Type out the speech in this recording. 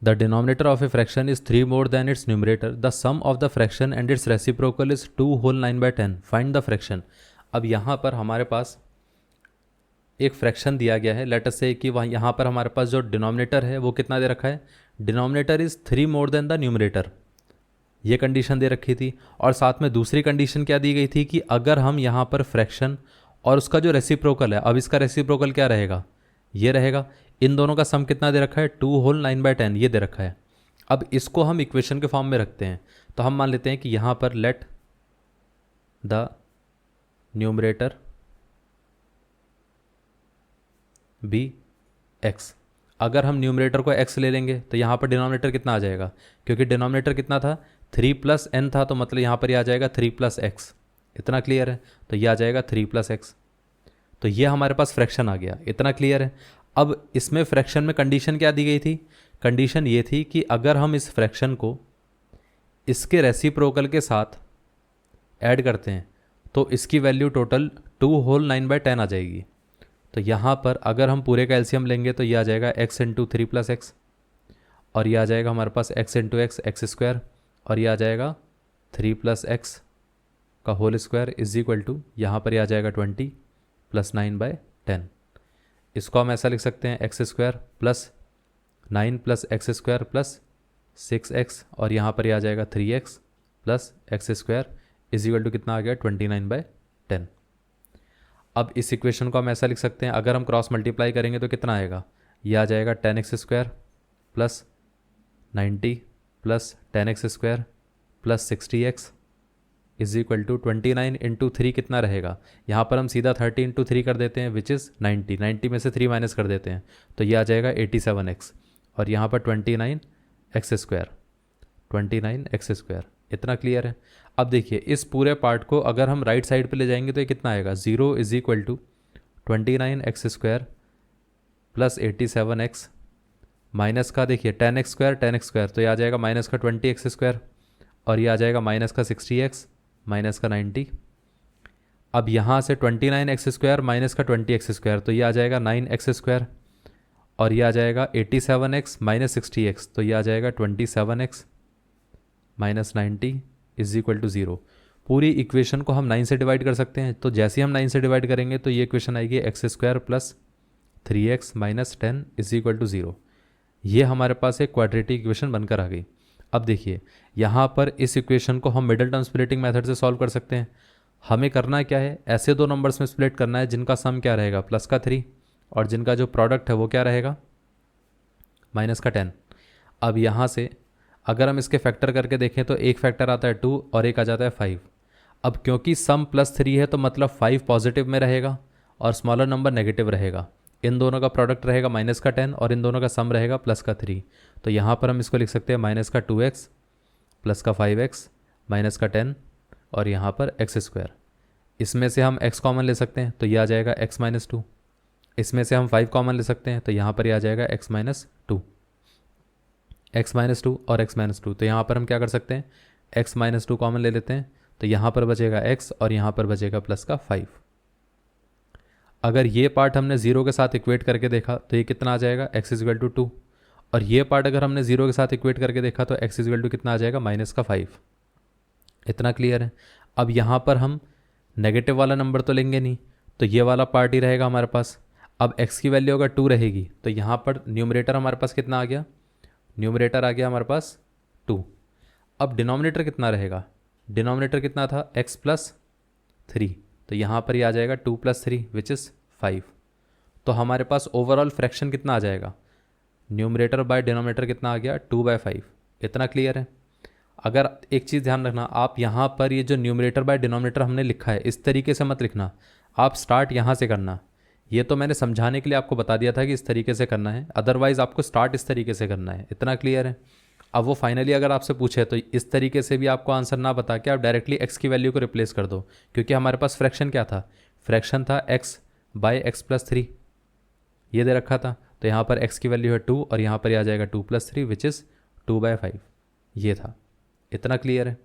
The denominator of a fraction is 3 more than its numerator, the sum of the fraction and its reciprocal is 2 whole 9/10, find the fraction. अब यहाँ पर हमारे पास एक fraction दिया गया है, लेट अस से कि वहाँ यहाँ पर हमारे पास जो डिनोमिनेटर है वो कितना दे रखा है, denominator is 3 more then the numerator, ये कंडीशन दे रखी थी। और साथ में दूसरी कंडीशन क्या दी गई थी कि अगर हम यहाँ पर फ्रैक्शन और उसका जो रेसिप्रोकल है, अब इसका रेसिप्रोकल क्या रहेगा, ये रहेगा, इन दोनों का सम कितना दे रखा है, 2 होल 9/10 ये दे रखा है। अब इसको हम इक्वेशन के फॉर्म में रखते हैं, तो हम मान लेते हैं कि यहाँ पर let the numerator be x. अगर हम न्यूमरेटर को x ले लेंगे तो यहाँ पर डिनोमिनेटर कितना आ जाएगा, क्योंकि डिनोमिनेटर कितना था 3 + n था, तो मतलब यहाँ पर ये आ जाएगा 3 + x। इतना क्लियर है, तो ये आ जाएगा 3 + x। तो ये हमारे पास फ्रैक्शन आ गया, इतना क्लियर है। अब इसमें फ्रैक्शन में कंडीशन क्या दी गई थी, कंडीशन ये थी कि अगर हम इस फ्रैक्शन को इसके रेसिप्रोकल के साथ ऐड करते हैं तो इसकी वैल्यू टोटल 2 होल 9/10 आ जाएगी। तो यहाँ पर अगर हम पूरे का एलसीएम लेंगे तो ये आ जाएगा x × 3 + x, और ये आ जाएगा हमारे पास x × x x², और ये आ जाएगा 3 + x का whole square is equal to, यहाँ पर ये आ जाएगा 20 + 9/10। इसको हम ऐसा लिख सकते हैं x² + 9 + x² + 6x, और यहाँ पर ये आ जाएगा 3x + x² is equal to कितना आ गया 29/10। अब इस इक्वेशन को हम ऐसा लिख सकते हैं, अगर हम क्रॉस मल्टीप्लाई करेंगे तो कितना आएगा, ये आ जाएगा 10x² + 90 + 10x² + 60x is equal to 29 × 3 कितना रहेगा, यहाँ पर हम सीधा 30 × 3 कर देते हैं विच इज़ 90, 90 में से 3 माइनस कर देते हैं तो ये आ जाएगा 87x, और यहाँ पर 29x²। इतना क्लियर है। अब देखिए इस पूरे पार्ट को अगर हम राइट साइड पे ले जाएंगे तो ये कितना आएगा, 0 is equal to 29x² + 87x minus का, देखिए 10x², तो ये आ जाएगा माइनस का 20x², और ये आ जाएगा माइनस का 60x माइनस का 90। अब यहाँ से 29x² माइनस का 20x², तो ये आ जाएगा 9x², और ये आ जाएगा 87x माइनस 60x, तो ये आ जाएगा 27x minus 90 is equal to 0। पूरी इक्वेशन को हम 9 से डिवाइड कर सकते हैं, तो जैसे ही हम 9 से डिवाइड करेंगे तो ये इक्वेशन आएगी x² + 3x minus 10 is equal to 0। ये हमारे पास एक क्वाड्रेटिक इक्वेशन बनकर आ गई। अब देखिए यहाँ पर इस इक्वेशन को हम मिडल टर्म स्प्लिटिंग मेथड से सॉल्व कर सकते हैं। हमें करना क्या है, ऐसे दो नंबर्स में स्प्लिट करना है जिनका सम क्या रहेगा +3, और जिनका जो प्रोडक्ट है वो क्या रहेगा -10। अब यहाँ से अगर हम इसके फैक्टर करके देखें तो एक फैक्टर आता है 2 और एक आ जाता है 5। अब क्योंकि सम +3 है तो मतलब 5 पॉजिटिव में रहेगा और स्मॉलर नंबर नेगेटिव रहेगा। इन दोनों का प्रोडक्ट रहेगा -10 और इन दोनों का सम रहेगा +3। तो यहाँ पर हम इसको लिख सकते हैं -2x + 5x -10 और यहाँ पर x²। इसमें से हम x कॉमन ले सकते हैं तो ये आ जाएगा x - 2। इसमें से हम 5 कॉमन ले सकते हैं तो यहाँ पर ये आ जाएगा x - 2 और x - 2। तो यहाँ पर हम क्या कर सकते हैं, x - 2 कॉमन ले लेते हैं तो यहाँ पर बचेगा x और यहाँ पर बचेगा +5। अगर ये पार्ट हमने 0 के साथ इक्वेट करके देखा तो ये कितना आ जाएगा x = 2, और ये पार्ट अगर हमने 0 के साथ इक्वेट करके देखा तो x = कितना आ जाएगा -5। इतना क्लियर है। अब यहाँ पर हम नेगेटिव वाला नंबर तो लेंगे नहीं, तो ये वाला पार्ट ही रहेगा हमारे पास। अब x की वैल्यू अगर 2 रहेगी तो यहाँ पर न्यूमरेटर हमारे पास कितना आ गया, न्यूमरेटर आ गया हमारे पास 2। अब डिनोमिनेटर कितना रहेगा, डिनोमिनेटर कितना था x + 3, तो यहाँ पर ही आ जाएगा 2 + 3 विच इज़ 5। तो हमारे पास ओवरऑल फ्रैक्शन कितना आ जाएगा, न्यूमरेटर बाय डिनोमिनेटर कितना आ गया 2/5। इतना क्लियर है। अगर एक चीज़ ध्यान रखना, आप यहाँ पर ये जो न्यूमरेटर बाय डिनोमिनेटर हमने लिखा है इस तरीके से मत लिखना, आप स्टार्ट यहाँ से करना। ये तो मैंने समझाने के लिए आपको बता दिया था कि इस तरीके से करना है, अदरवाइज़ आपको स्टार्ट इस तरीके से करना है। इतना क्लियर है। अब वो फाइनली अगर आपसे पूछे तो इस तरीके से भी आपको आंसर ना बता के आप डायरेक्टली x की वैल्यू को रिप्लेस कर दो, क्योंकि हमारे पास फ्रैक्शन क्या था, फ्रैक्शन था x/x + 3 ये दे रखा था। तो यहाँ पर x की वैल्यू है 2 और यहाँ पर आ जाएगा 2 + 3 विच इज़ 2/5 ये था। इतना क्लियर है।